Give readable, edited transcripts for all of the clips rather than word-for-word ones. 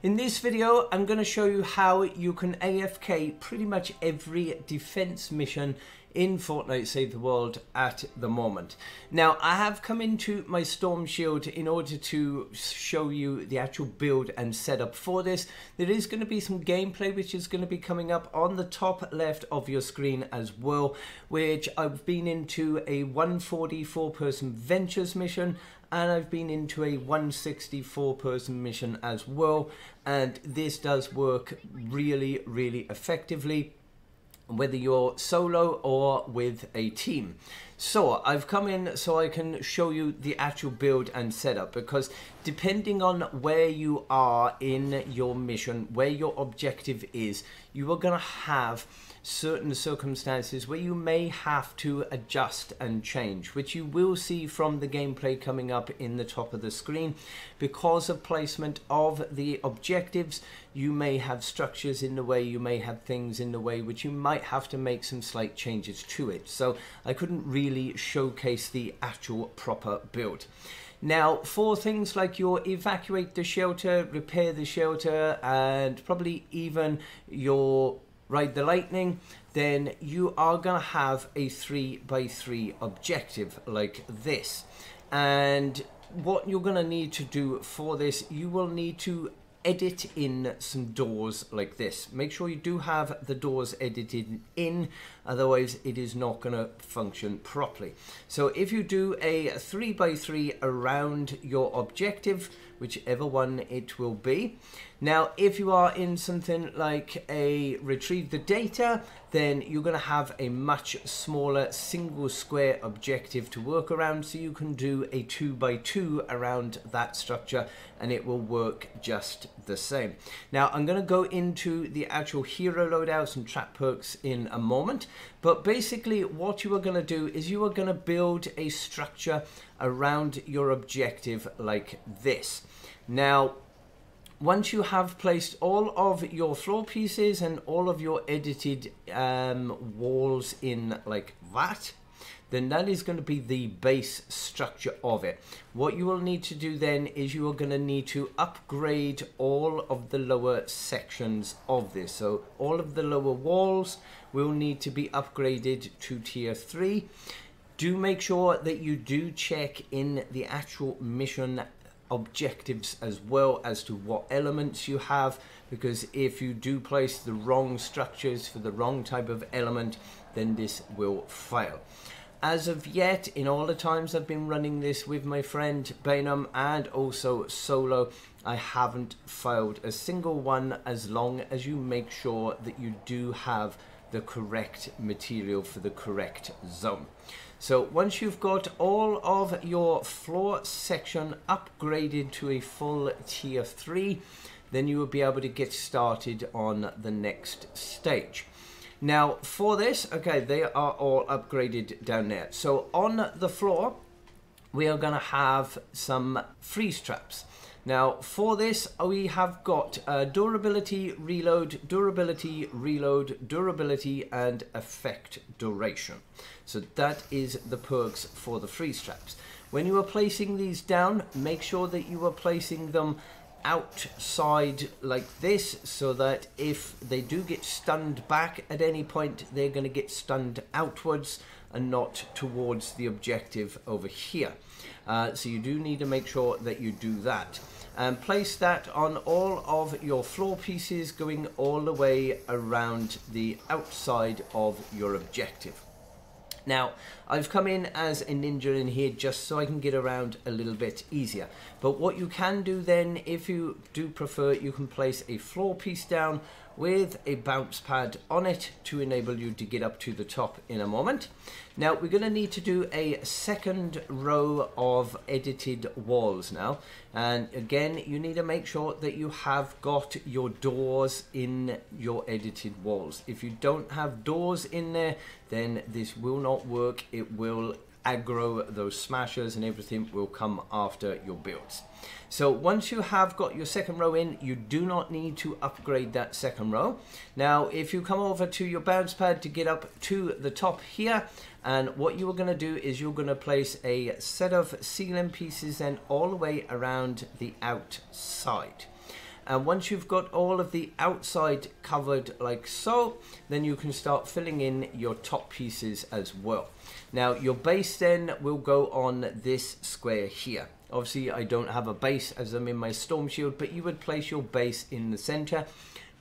In this video, I'm going to show you how you can AFK pretty much every defense mission in Fortnite Save the World at the moment. Now, I have come into my Storm Shield in order to show you the actual build and setup for this. There is going to be some gameplay which is going to be coming up on the top left of your screen as well, which I've been into a 144 person Ventures mission, and I've been into a 164 person mission as well, and this does work really effectively whether you're solo or with a team. So I've come in so I can show you the actual build and setup, because depending on where you are in your mission, where your objective is, you are going to have certain circumstances where you may have to adjust and change, which you will see from the gameplay coming up in the top of the screen. Because of placement of the objectives, you may have structures in the way, you may have things in the way which you might have to make some slight changes to it. So I couldn't really showcase the actual proper build. Now, for things like your evacuate the shelter, repair the shelter, and probably even your ride the lightning, then you are going to have a 3x3 objective like this. And what you're going to need to do for this, you will need to edit in some doors like this. Make sure you do have the doors edited in, otherwise it is not going to function properly. So if you do a 3x3 around your objective, whichever one it will be. Now, if you are in something like a retrieve the data, then you're going to have a much smaller single square objective to work around, so you can do a 2x2 around that structure and it will work just the same. Now, I'm going to go into the actual hero loadouts and trap perks in a moment, but basically what you are going to do is you are going to build a structure around your objective like this. Now, once you have placed all of your floor pieces and all of your edited walls in like that, then that is going to be the base structure of it. What you will need to do then is you are going to need to upgrade all of the lower sections of this. So all of the lower walls will need to be upgraded to tier 3. Do make sure that you do check in the actual mission objectives as well as to what elements you have, because if you do place the wrong structures for the wrong type of element, then this will fail. As of yet, in all the times I've been running this with my friend Bainum and also solo, I haven't failed a single one, as long as you make sure that you do have the correct material for the correct zone. So once you've got all of your floor section upgraded to a full tier 3, then you will be able to get started on the next stage. Now for this, okay, they are all upgraded down there. So on the floor, we are going to have some freeze traps. Now for this, we have got durability, reload, durability, reload, durability, and effect duration. So that is the perks for the freeze traps. When you are placing these down, make sure that you are placing them outside like this, so that if they do get stunned back at any point, they're going to get stunned outwards and not towards the objective over here. So you do need to make sure that you do that. And place that on all of your floor pieces, going all the way around the outside of your objective. Now, I've come in as a ninja in here just so I can get around a little bit easier. But what you can do then, if you do prefer, you can place a floor piece down with a bounce pad on it to enable you to get up to the top in a moment. Now, we're going to need to do a second row of edited walls now. And again, you need to make sure that you have got your doors in your edited walls. If you don't have doors in there, then this will not work. It will aggro those smashers and everything will come after your builds. So once you have got your second row in, you do not need to upgrade that second row. Now, if you come over to your bounce pad to get up to the top here, and what you are going to do is you're going to place a set of ceiling pieces then all the way around the outside. And once you've got all of the outside covered like so, then you can start filling in your top pieces as well. Now your base then will go on this square here. Obviously I don't have a base as I'm in my storm shield, but you would place your base in the center.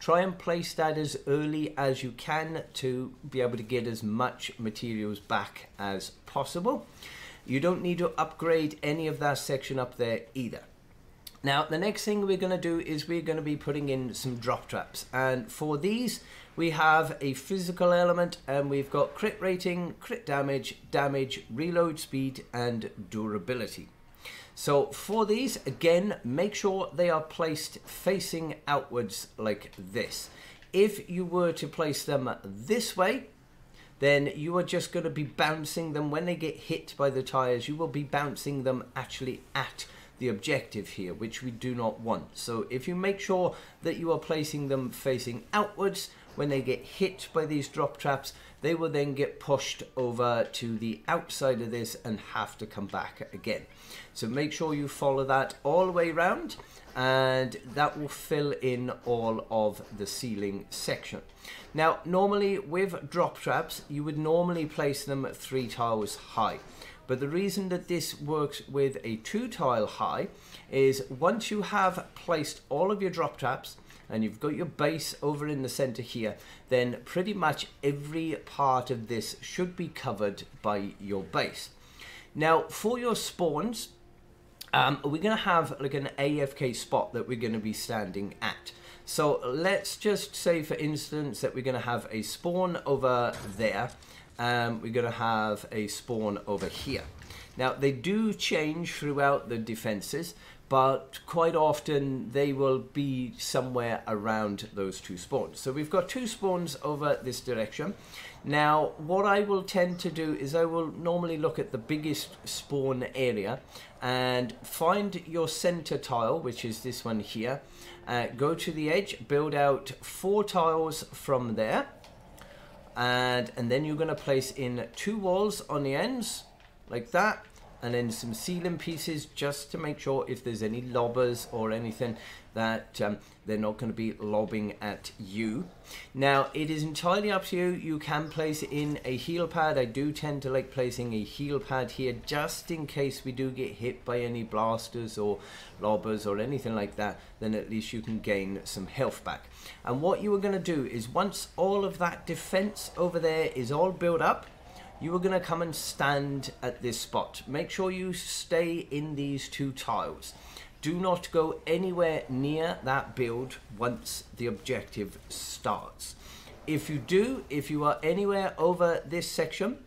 Try and place that as early as you can to be able to get as much materials back as possible. You don't need to upgrade any of that section up there either. Now the next thing we're going to do is we're going to be putting in some drop traps, and for these we have a physical element, and we've got crit rating, crit damage, reload speed and durability. So for these, again, make sure they are placed facing outwards like this. If you were to place them this way, then you are just going to be bouncing them. When they get hit by the tires, you will be bouncing them actually at the objective here, which we do not want. So if you make sure that you are placing them facing outwards, when they get hit by these drop traps, they will then get pushed over to the outside of this and have to come back again. So make sure you follow that all the way around, and that will fill in all of the ceiling section. Now normally with drop traps you would normally place them 3 tiles high, but the reason that this works with a 2 tile high is once you have placed all of your drop traps and you've got your base over in the center here, then pretty much every part of this should be covered by your base. Now for your spawns, we're going to have like an AFK spot that we're going to be standing at. So let's just say for instance that we're going to have a spawn over there, we're going to have a spawn over here. Now they do change throughout the defenses, but quite often they will be somewhere around those 2 spawns. So we've got 2 spawns over this direction. Now what I will tend to do is I will normally look at the biggest spawn area and find your center tile, which is this one here. Go to the edge, build out 4 tiles from there, and then you're going to place in 2 walls on the ends like that, and then some ceiling pieces just to make sure if there's any lobbers or anything that they're not going to be lobbing at you. Now it is entirely up to you. You can place in a heal pad. I do tend to like placing a heal pad here just in case we do get hit by any blasters or lobbers or anything like that, then at least you can gain some health back. And what you are going to do is once all of that defense over there is all built up, you are going to come and stand at this spot. Make sure you stay in these 2 tiles. Do not go anywhere near that build once the objective starts. If you do, if you are anywhere over this section,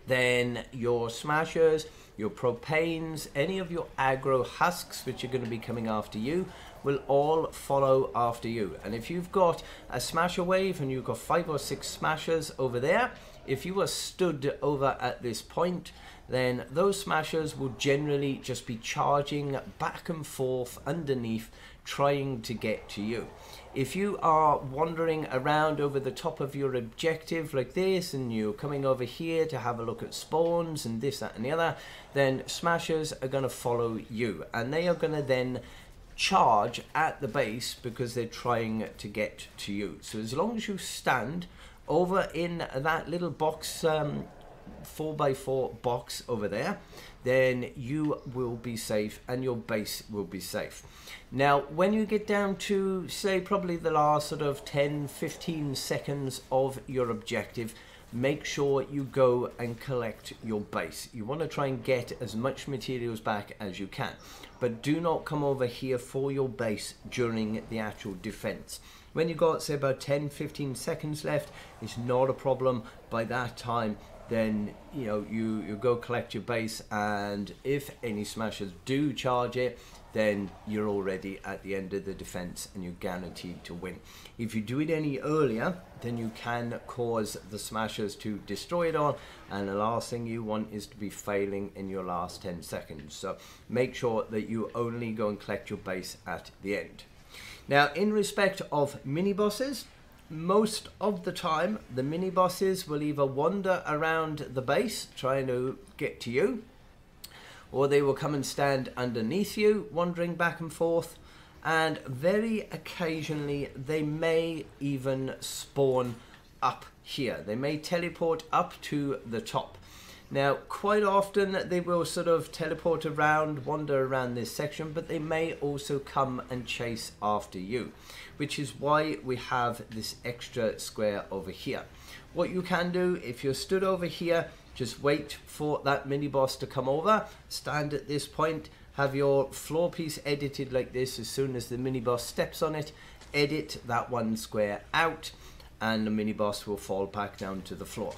then your smashers, your propanes, any of your aggro husks which are going to be coming after you will all follow after you. And if you've got a smasher wave and you've got 5 or 6 smashers over there, if you are stood over at this point, then those smashers will generally just be charging back and forth underneath, trying to get to you. If you are wandering around over the top of your objective like this, and you're coming over here to have a look at spawns and this, that and the other, then smashers are going to follow you, and they are going to then charge at the base because they're trying to get to you. So as long as you stand over in that little box, 4x4 box over there, then you will be safe and your base will be safe. Now when you get down to say probably the last sort of 10-15 seconds of your objective, make sure you go and collect your base. You want to try and get as much materials back as you can, but do not come over here for your base during the actual defense. When you got say about 10-15 seconds left, it's not a problem. By that time, then you know you go collect your base, and if any smashers do charge it, then you're already at the end of the defense and you're guaranteed to win. If you do it any earlier, then you can cause the smashers to destroy it all, and the last thing you want is to be failing in your last 10 seconds. So make sure that you only go and collect your base at the end. Now in respect of mini bosses, most of the time the mini bosses will either wander around the base trying to get to you, or they will come and stand underneath you wandering back and forth, and very occasionally they may even spawn up here. They may teleport up to the top. Now, quite often they will sort of teleport around, wander around this section, but they may also come and chase after you, which is why we have this extra square over here. What you can do, if you're stood over here, just wait for that mini boss to come over, stand at this point, have your floor piece edited like this. As soon as the mini boss steps on it, edit that one square out, and the mini boss will fall back down to the floor.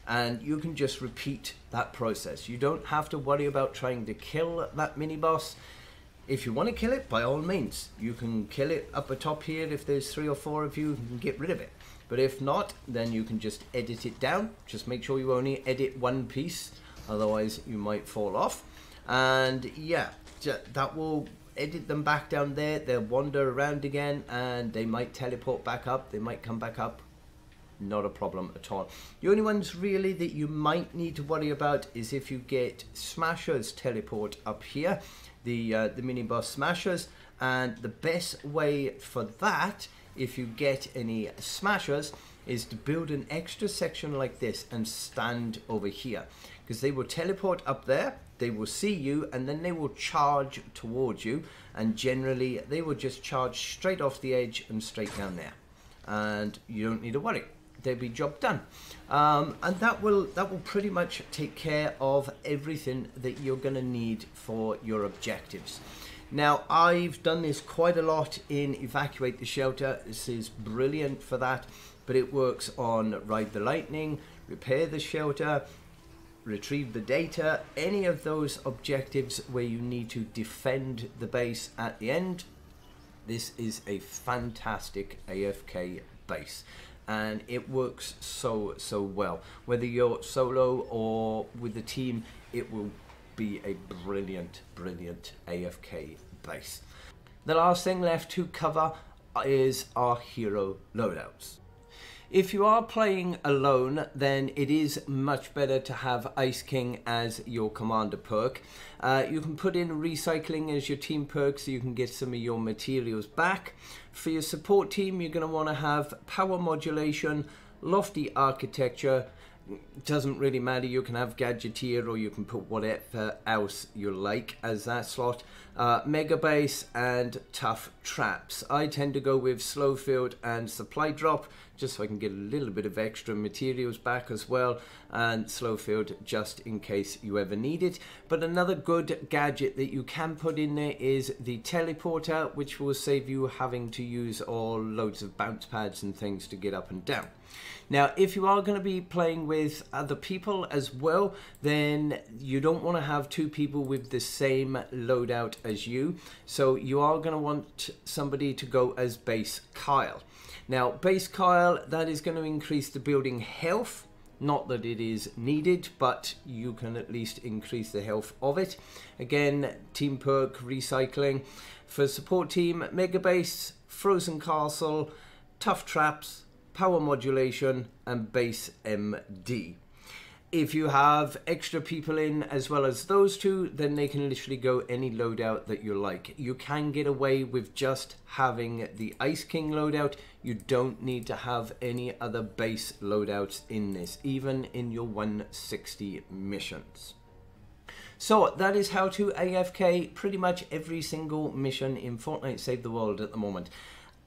And you can just repeat that process. You don't have to worry about trying to kill that mini boss. If you want to kill it, by all means, you can kill it up the top here. If there's 3 or 4 of you can get rid of it. But if not, then you can just edit it down. Just make sure you only edit one piece, otherwise you might fall off. And yeah, that will edit them back down there. They'll wander around again, and they might teleport back up. They might come back up. Not a problem at all. The only ones really that you might need to worry about is if you get smashers teleport up here, the mini boss smashers. And the best way for that, if you get any smashers, is to build an extra section like this and stand over here, because they will teleport up there, they will see you, and then they will charge towards you, and generally they will just charge straight off the edge and straight down there, and you don't need to worry. They'll be job done. And that will pretty much take care of everything that you're going to need for your objectives. Now, I've done this quite a lot in Evacuate the Shelter. This is brilliant for that, but it works on Ride the Lightning, Repair the Shelter, Retrieve the Data, any of those objectives where you need to defend the base at the end. This is a fantastic AFK base, and it works so well. Whether you're solo or with the team, it will be a brilliant AFK base. The last thing left to cover is our hero loadouts. If you are playing alone, then it is much better to have Ice King as your commander perk. You can put in recycling as your team perk so you can get some of your materials back. For your support team, you're going to want to have power modulation, lofty architecture. It doesn't really matter, you can have gadgeteer or you can put whatever else you like as that slot. Mega base and tough traps. I tend to go with slow field and supply drop, just so I can get a little bit of extra materials back as well, and slow field just in case you ever need it. But another good gadget that you can put in there is the teleporter, which will save you having to use all loads of bounce pads and things to get up and down. Now, if you are going to be playing with other people as well, then you don't want to have 2 people with the same loadout as you. So you are going to want somebody to go as base Kyle. Now, base Kyle, that is going to increase the building health. Not that it is needed, but you can at least increase the health of it. Again, team perk, recycling. For support team, Mega Base, Frozen Castle, Tough Traps, Power Modulation, and Base MD. If you have extra people in as well as those 2, then they can literally go any loadout that you like. You can get away with just having the Ice King loadout. You don't need to have any other base loadouts in this, even in your 160 missions. So that is how to AFK pretty much every single mission in Fortnite Save the World at the moment.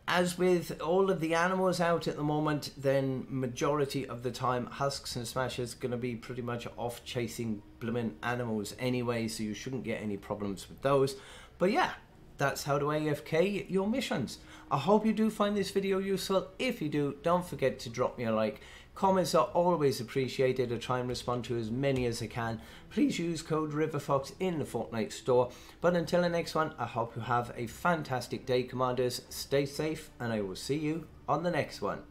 As with all of the animals out at the moment, then majority of the time Husks and Smashers going to be pretty much off chasing blooming animals anyway, so you shouldn't get any problems with those. But yeah, that's how to AFK your missions. I hope you do find this video useful. If you do, don't forget to drop me a like. Comments are always appreciated. I try and respond to as many as I can. Please use code RiverFox in the Fortnite store. But until the next one, I hope you have a fantastic day, Commanders. Stay safe, and I will see you on the next one.